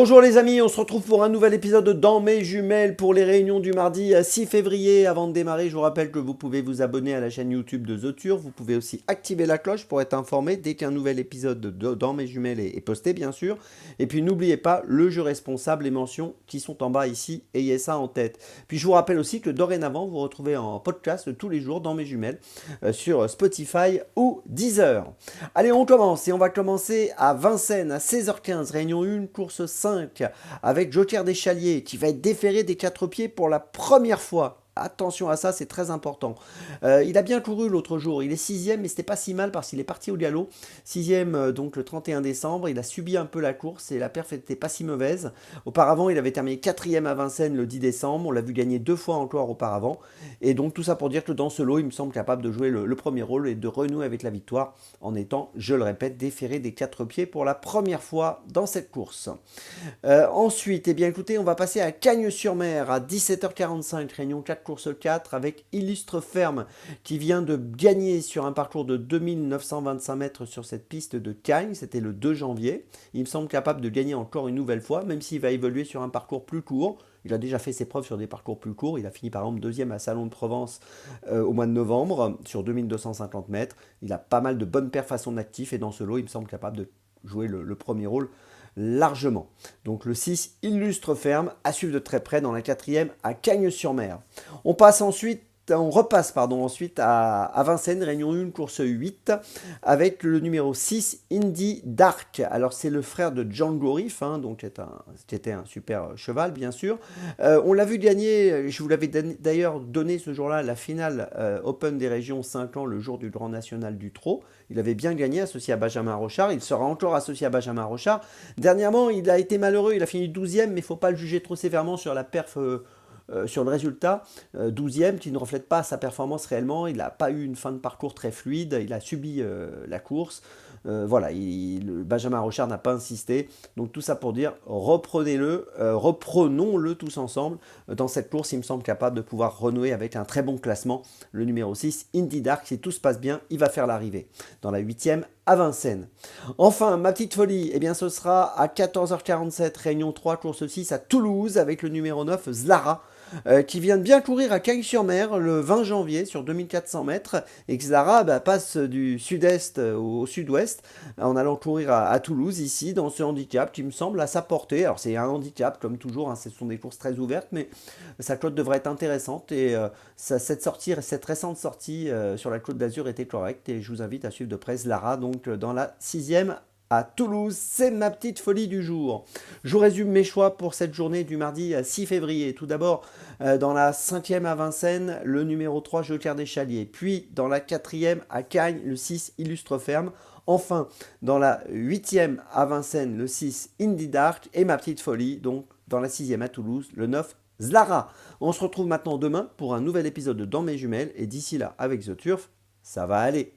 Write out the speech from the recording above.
Bonjour les amis, on se retrouve pour un nouvel épisode de Dans mes jumelles pour les réunions du mardi 6 février. Avant de démarrer, je vous rappelle que vous pouvez vous abonner à la chaîne YouTube de The Turf. Vous pouvez aussi activer la cloche pour être informé dès qu'un nouvel épisode de Dans mes jumelles est posté, bien sûr. Et puis n'oubliez pas le jeu responsable, les mentions qui sont en bas ici, ayez ça en tête. Puis je vous rappelle aussi que dorénavant, vous retrouvez en podcast tous les jours Dans mes jumelles sur Spotify ou Deezer. Allez, on commence et on va commencer à Vincennes à 16h15, réunion 1, course 5. Avec Joker des Chaliers qui va être déféré des 4 pieds pour la première fois. Attention à ça, c'est très important. Il a bien couru l'autre jour, il est 6ème, mais c'était pas si mal parce qu'il est parti au galop. 6ème donc le 31 décembre, il a subi un peu la course et la perf n'était pas si mauvaise. Auparavant, il avait terminé 4ème à Vincennes le 10 décembre, on l'a vu gagner 2 fois encore auparavant. Et donc tout ça pour dire que dans ce lot, il me semble capable de jouer le premier rôle et de renouer avec la victoire en étant, je le répète, déféré des 4 pieds pour la première fois dans cette course. Ensuite, eh bien écoutez, on va passer à Cagnes-sur-Mer à 17h45, réunion 4 course 4 avec Illustre Ferme qui vient de gagner sur un parcours de 2925 mètres sur cette piste de Cagnes, c'était le 2 janvier. Il me semble capable de gagner encore une nouvelle fois, même s'il va évoluer sur un parcours plus court. Il a déjà fait ses preuves sur des parcours plus courts. Il a fini par exemple deuxième à Salon de Provence au mois de novembre sur 2250 mètres. Il a pas mal de bonnes perfs à son actif et dans ce lot, il me semble capable de jouer le premier rôle largement. Donc le 6 Illustre Ferme à suivre de très près dans la 4e à Cagnes-sur-Mer. On repasse ensuite à Vincennes, réunion 1, course 8, avec le numéro 6, Indy Dark. Alors c'est le frère de Django Riff, donc qui était un super cheval, bien sûr. On l'a vu gagner, je vous l'avais d'ailleurs donné ce jour-là, la finale Open des régions 5 ans, le jour du Grand National du Trot. Il avait bien gagné, associé à Benjamin Rochard. Il sera encore associé à Benjamin Rochard. Dernièrement, il a été malheureux, il a fini 12e, mais il ne faut pas le juger trop sévèrement sur la perf... sur le résultat, 12e, qui ne reflète pas sa performance réellement. Il n'a pas eu une fin de parcours très fluide, il a subi la course. Benjamin Rochard n'a pas insisté. Donc tout ça pour dire, reprenons-le tous ensemble. Dans cette course, il me semble capable de pouvoir renouer avec un très bon classement. Le numéro 6, Indy Dark, si tout se passe bien, il va faire l'arrivée. Dans la 8e, à Vincennes. Enfin, ma petite folie, eh bien, ce sera à 14h47, réunion 3, course 6 à Toulouse, avec le numéro 9, Zlara. Qui vient de bien courir à Cagnes-sur-Mer le 20 janvier sur 2400 mètres et que Zara passe du sud-est au sud-ouest en allant courir à Toulouse ici dans ce handicap qui me semble à sa portée. Alors c'est un handicap comme toujours, ce sont des courses très ouvertes mais sa cote devrait être intéressante et cette récente sortie sur la Côte d'Azur était correcte et je vous invite à suivre de près Zlara donc dans la 6e à Toulouse, c'est ma petite folie du jour. Je vous résume mes choix pour cette journée du mardi 6 février. Tout d'abord, dans la 5e à Vincennes, le numéro 3, Joker des Chaliers. Puis, dans la 4e à Cagnes, le 6, Illustre Ferme. Enfin, dans la 8e à Vincennes, le 6, Indy Dark. Et ma petite folie, donc, dans la 6e à Toulouse, le 9, Zlara. On se retrouve maintenant demain pour un nouvel épisode de Dans mes jumelles. Et d'ici là, avec The Turf, ça va aller.